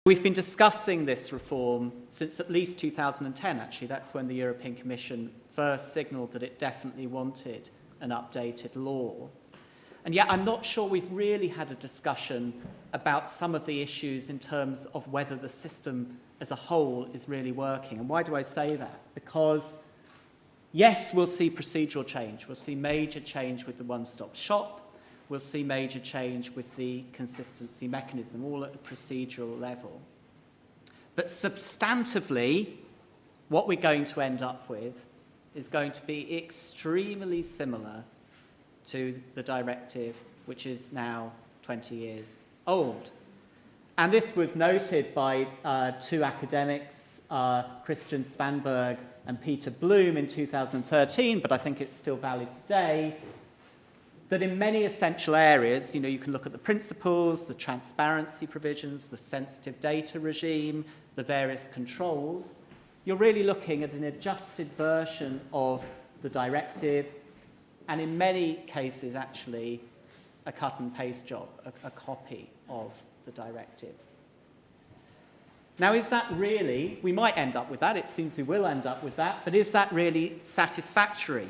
We've been discussing this reform since at least 2010, actually. That's when the European Commission first signalled that it definitely wanted an updated law. And yet I'm not sure we've really had a discussion about some of the issues in terms of whether the system as a whole is really working. And why do I say that? Because, yes, we'll see procedural change. We'll see major change with the one-stop shop. We'll see major change with the consistency mechanism, all at the procedural level. But substantively, what we're going to end up with is going to be extremely similar to the directive, which is now 20 years old. And this was noted by two academics, Christian Svanberg and Peter Bloom in 2013, but I think it's still valid today, that in many essential areas, you can look at the principles, the transparency provisions, the sensitive data regime, the various controls. You're really looking at an adjusted version of the directive, and in many cases, actually, a cut and paste job, a copy of the directive. Now, is that really, we might end up with that, it seems we will end up with that, but is that really satisfactory?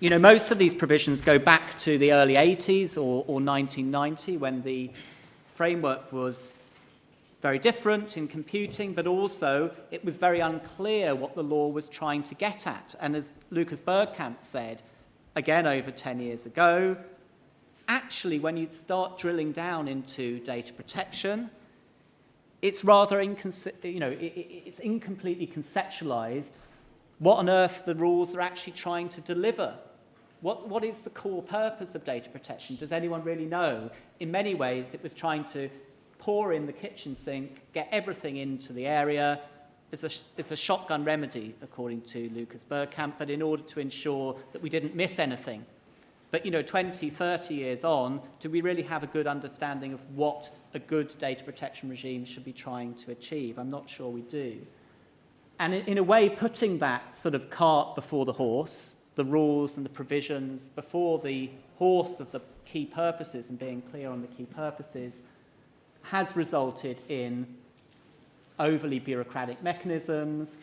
Most of these provisions go back to the early 80s or 1990, when the framework was very different in computing, but also it was very unclear what the law was trying to get at. And as Lucas Bergkamp said, again over 10 years ago, actually when you start drilling down into data protection, it's rather it's incompletely conceptualized what on earth the rules are actually trying to deliver. What is the core purpose of data protection? Does anyone really know? In many ways, it was trying to pour in the kitchen sink, get everything into the area. It's a shotgun remedy, according to Lucas Bergkamp, but in order to ensure that we didn't miss anything. But 20, 30 years on, do we really have a good understanding of what a good data protection regime should be trying to achieve? I'm not sure we do. And in a way, putting that sort of cart before the horse, the rules and the provisions before the horse of the key purposes and being clear on the key purposes, has resulted in overly bureaucratic mechanisms.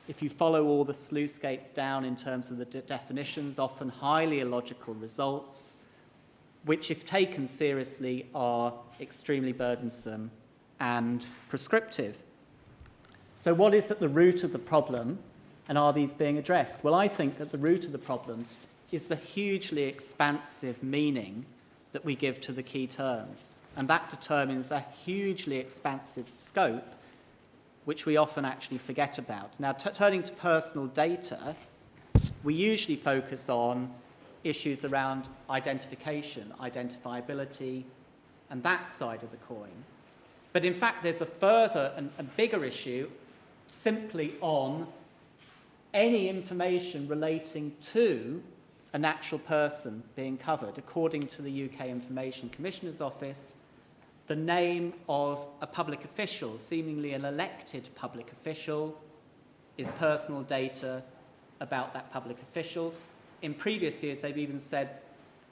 If you follow all the sluice gates down in terms of the definitions, often highly illogical results, which if taken seriously are extremely burdensome and prescriptive. So what is at the root of the problem, and are these being addressed? Well, I think at the root of the problem is the hugely expansive meaning that we give to the key terms. And that determines a hugely expansive scope, which we often actually forget about. Now, turning to personal data, we usually focus on issues around identification, identifiability, and that side of the coin. But in fact, there's a further and bigger issue simply on any information relating to a natural person being covered. According to the UK Information Commissioner's Office, the name of a public official, seemingly an elected public official, is personal data about that public official. In previous years, they've even said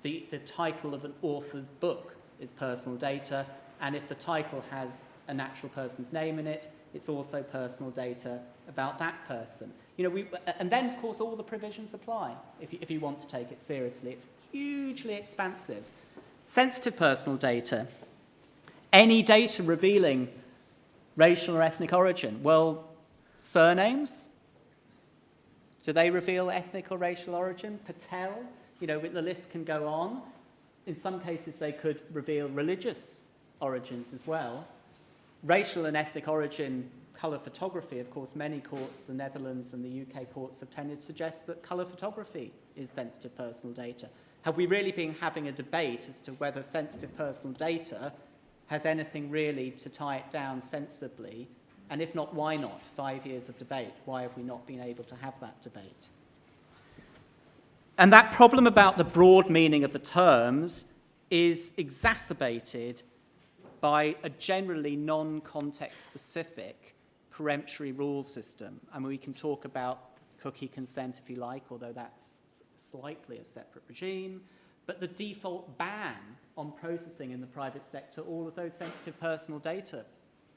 the title of an author's book is personal data, and if the title has a natural person's name in it, it's also personal data about that person. And then, of course, all the provisions apply if you want to take it seriously. It's hugely expansive. Sensitive personal data. Any data revealing racial or ethnic origin. Well, surnames, do they reveal ethnic or racial origin? Patel, the list can go on. In some cases, they could reveal religious origins as well. Racial and ethnic origin colour photography, of course, many courts, the Netherlands and the UK courts have tended to suggest that colour photography is sensitive personal data. Have we really been having a debate as to whether sensitive personal data has anything really to tie it down sensibly? And if not, why not? 5 years of debate. Why have we not been able to have that debate? And that problem about the broad meaning of the terms is exacerbated by a generally non-context specific peremptory rule system. I mean, we can talk about cookie consent if you like, although that's slightly a separate regime, but the default ban on processing in the private sector all of those sensitive personal data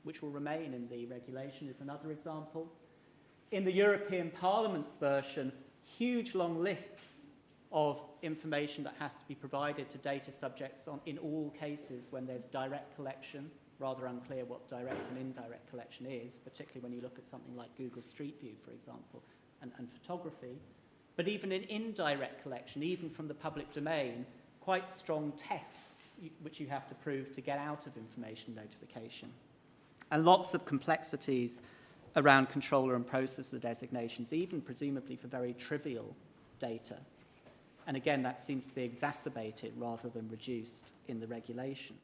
which will remain in the regulation, is another example. In the European Parliament's version, huge long lists of information that has to be provided to data subjects in all cases when there's direct collection. Rather unclear what direct and indirect collection is, particularly when you look at something like Google Street View, for example, and photography. But even in indirect collection, even from the public domain, quite strong tests which you have to prove to get out of information notification. And lots of complexities around controller and processor designations, even presumably for very trivial data. And again, that seems to be exacerbated rather than reduced in the regulation.